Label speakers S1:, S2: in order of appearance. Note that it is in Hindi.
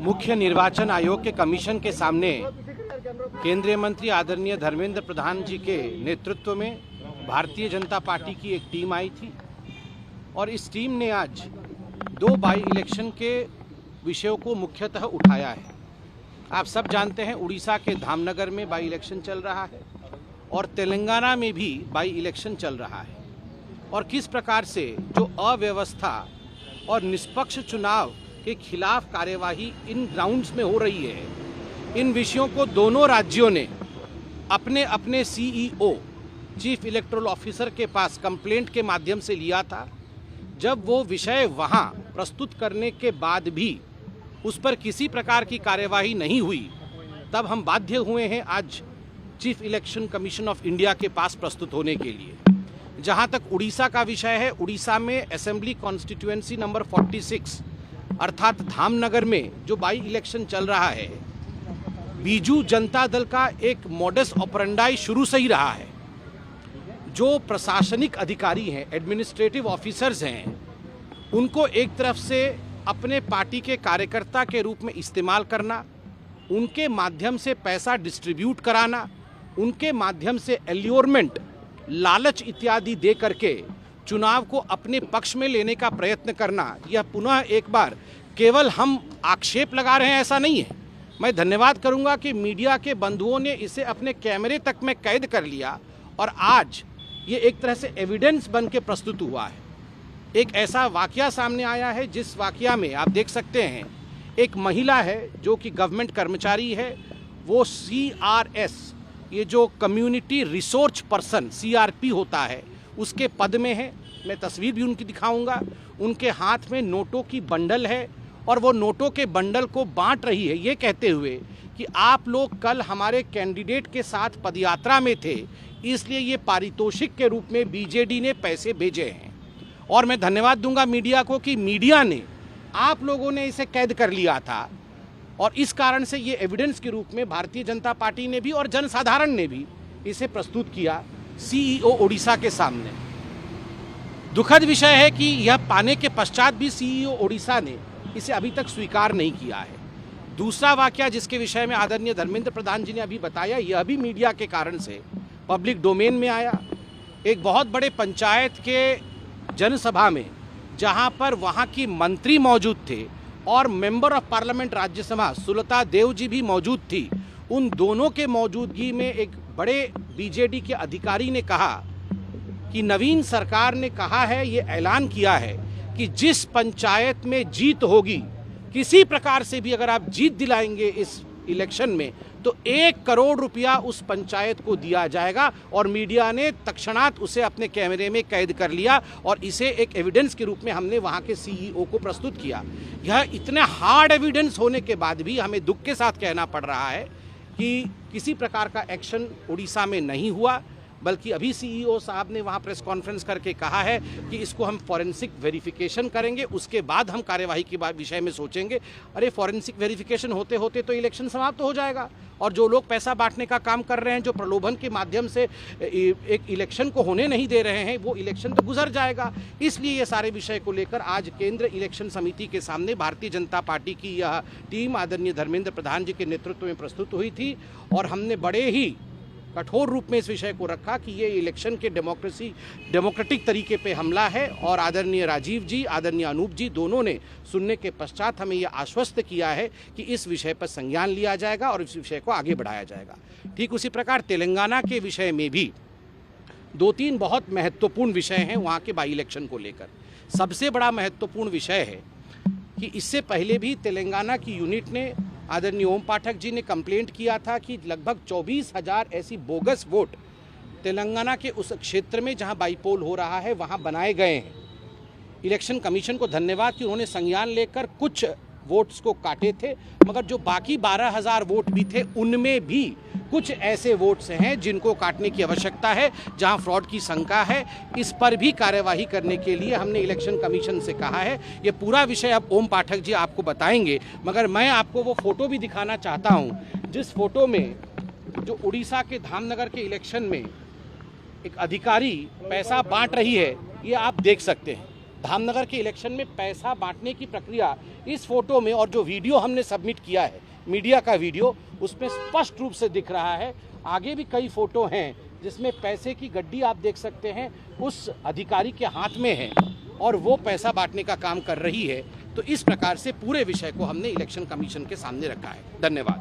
S1: मुख्य निर्वाचन आयोग के कमीशन के सामने केंद्रीय मंत्री आदरणीय धर्मेंद्र प्रधान जी के नेतृत्व में भारतीय जनता पार्टी की एक टीम आई थी और इस टीम ने आज 2 बाई इलेक्शन के विषयों को मुख्यतः उठाया है। आप सब जानते हैं उड़ीसा के धामनगर में बाई इलेक्शन चल रहा है और तेलंगाना में भी बाई इलेक्शन चल रहा है और किस प्रकार से जो अव्यवस्था और निष्पक्ष चुनाव के खिलाफ कार्यवाही इन ग्राउंड्स में हो रही है, इन विषयों को दोनों राज्यों ने अपने अपने सीईओ चीफ इलेक्टोरल ऑफिसर के पास कंप्लेंट के माध्यम से लिया था। जब वो विषय वहाँ प्रस्तुत करने के बाद भी उस पर किसी प्रकार की कार्यवाही नहीं हुई, तब हम बाध्य हुए हैं आज chief election commission of India के पास प्रस्तुत होने के लिए। जहाँ तक उड़ीसा का विषय है, उड़ीसा में असेंबली कॉन्स्टिट्यूएंसी नंबर 46 अर्थात धामनगर में जो बाई इलेक्शन चल रहा है, बीजू जनता दल का एक मॉडस ऑपरेंडाई शुरू से ही रहा है। जो प्रशासनिक अधिकारी हैं, एडमिनिस्ट्रेटिव ऑफिसर्स हैं, उनको एक तरफ से अपने पार्टी के कार्यकर्ता के रूप में इस्तेमाल करना, उनके माध्यम से पैसा डिस्ट्रीब्यूट कराना, उनके माध्यम से एल्योरमेंट, लालच इत्यादि दे करके चुनाव को अपने पक्ष में लेने का प्रयत्न करना, यह पुनः एक बार केवल हम आक्षेप लगा रहे हैं ऐसा नहीं है। मैं धन्यवाद करूंगा कि मीडिया के बंधुओं ने इसे अपने कैमरे तक में कैद कर लिया और आज ये एक तरह से एविडेंस बन के प्रस्तुत हुआ है। एक ऐसा वाकया सामने आया है जिस वाकया में आप देख सकते हैं एक महिला है जो कि गवर्नमेंट कर्मचारी है, वो CRS, ये जो कम्युनिटी रिसोर्स पर्सन CRP होता है, उसके पद में है। मैं तस्वीर भी उनकी दिखाऊंगा। उनके हाथ में नोटों की बंडल है और वो नोटों के बंडल को बांट रही है, ये कहते हुए कि आप लोग कल हमारे कैंडिडेट के साथ पदयात्रा में थे, इसलिए ये पारितोषिक के रूप में बीजेडी ने पैसे भेजे हैं। और मैं धन्यवाद दूंगा मीडिया को कि मीडिया ने, आप लोगों ने इसे कैद कर लिया था और इस कारण से ये एविडेंस के रूप में भारतीय जनता पार्टी ने भी और जनसाधारण ने भी इसे प्रस्तुत किया सीईओ ओडिशा के सामने। दुखद विषय है कि यह पाने के पश्चात भी सीईओ ओडिशा ने इसे अभी तक स्वीकार नहीं किया है। दूसरा वाकया जिसके विषय में आदरणीय धर्मेंद्र प्रधान जी ने अभी बताया, यह भी मीडिया के कारण से पब्लिक डोमेन में आया। एक बहुत बड़े पंचायत के जनसभा में जहां पर वहां की मंत्री मौजूद थे और member of parliament Rajya Sabha Sulata Deo ji भी मौजूद थी, उन दोनों के मौजूदगी में एक बड़े बीजेडी के अधिकारी ने कहा कि नवीन सरकार ने कहा है, ये ऐलान किया है कि जिस पंचायत में जीत होगी, किसी प्रकार से भी अगर आप जीत दिलाएंगे इस इलेक्शन में, तो 1 करोड़ रुपया उस पंचायत को दिया जाएगा। और मीडिया ने तत्क्षणात उसे अपने कैमरे में कैद कर लिया और इसे एक एविडेंस के रूप में हमने वहां के सीईओ को प्रस्तुत किया। यह इतने हार्ड एविडेंस होने के बाद भी हमें दुख के साथ कहना पड़ रहा है कि किसी प्रकार का एक्शन उड़ीसा में नहीं हुआ, बल्कि अभी सीईओ साहब ने वहाँ प्रेस कॉन्फ्रेंस करके कहा है कि इसको हम फॉरेंसिक वेरिफिकेशन करेंगे, उसके बाद हम कार्यवाही के विषय में सोचेंगे। अरे फॉरेंसिक वेरिफिकेशन होते होते तो इलेक्शन समाप्त हो जाएगा और जो लोग पैसा बांटने का काम कर रहे हैं, जो प्रलोभन के माध्यम से एक इलेक्शन को होने नहीं दे रहे हैं, वो इलेक्शन तो गुजर जाएगा। इसलिए ये सारे विषय को लेकर आज केंद्र इलेक्शन समिति के सामने भारतीय जनता पार्टी की यह टीम आदरणीय धर्मेंद्र प्रधान जी के नेतृत्व में प्रस्तुत हुई थी और हमने बड़े ही कठोर रूप में इस विषय को रखा कि ये इलेक्शन के डेमोक्रेटिक तरीके पे हमला है। और आदरणीय राजीव जी, आदरणीय अनूप जी दोनों ने सुनने के पश्चात हमें यह आश्वस्त किया है कि इस विषय पर संज्ञान लिया जाएगा और इस विषय को आगे बढ़ाया जाएगा। ठीक उसी प्रकार तेलंगाना के विषय में भी 2-3 बहुत महत्वपूर्ण विषय हैं वहाँ के बाई इलेक्शन को लेकर। सबसे बड़ा महत्वपूर्ण विषय है कि इससे पहले भी तेलंगाना की यूनिट ने, आदरणीय ओम पाठक जी ने कंप्लेंट किया था कि लगभग 24,000 ऐसी बोगस वोट तेलंगाना के उस क्षेत्र में जहां बाईपोल हो रहा है वहां बनाए गए हैं। इलेक्शन कमीशन को धन्यवाद कि उन्होंने संज्ञान लेकर कुछ वोट्स को काटे थे, मगर जो बाकी 12,000 वोट भी थे उनमें भी कुछ ऐसे वोट्स हैं जिनको काटने की आवश्यकता है, जहां फ्रॉड की शंका है। इस पर भी कार्यवाही करने के लिए हमने इलेक्शन कमीशन से कहा है। ये पूरा विषय अब ओम पाठक जी आपको बताएंगे, मगर मैं आपको वो फोटो भी दिखाना चाहता हूं जिस फोटो में जो उड़ीसा के धामनगर के इलेक्शन में एक अधिकारी पैसा बांट रही है, ये आप देख सकते हैं। धामनगर के इलेक्शन में पैसा बांटने की प्रक्रिया इस फोटो में, और जो वीडियो हमने सबमिट किया है मीडिया का वीडियो, उसमें स्पष्ट रूप से दिख रहा है। आगे भी कई फोटो हैं जिसमें पैसे की गड्डी आप देख सकते हैं उस अधिकारी के हाथ में है और वो पैसा बांटने का काम कर रही है। तो इस प्रकार से पूरे विषय को हमने इलेक्शन कमीशन के सामने रखा है। धन्यवाद।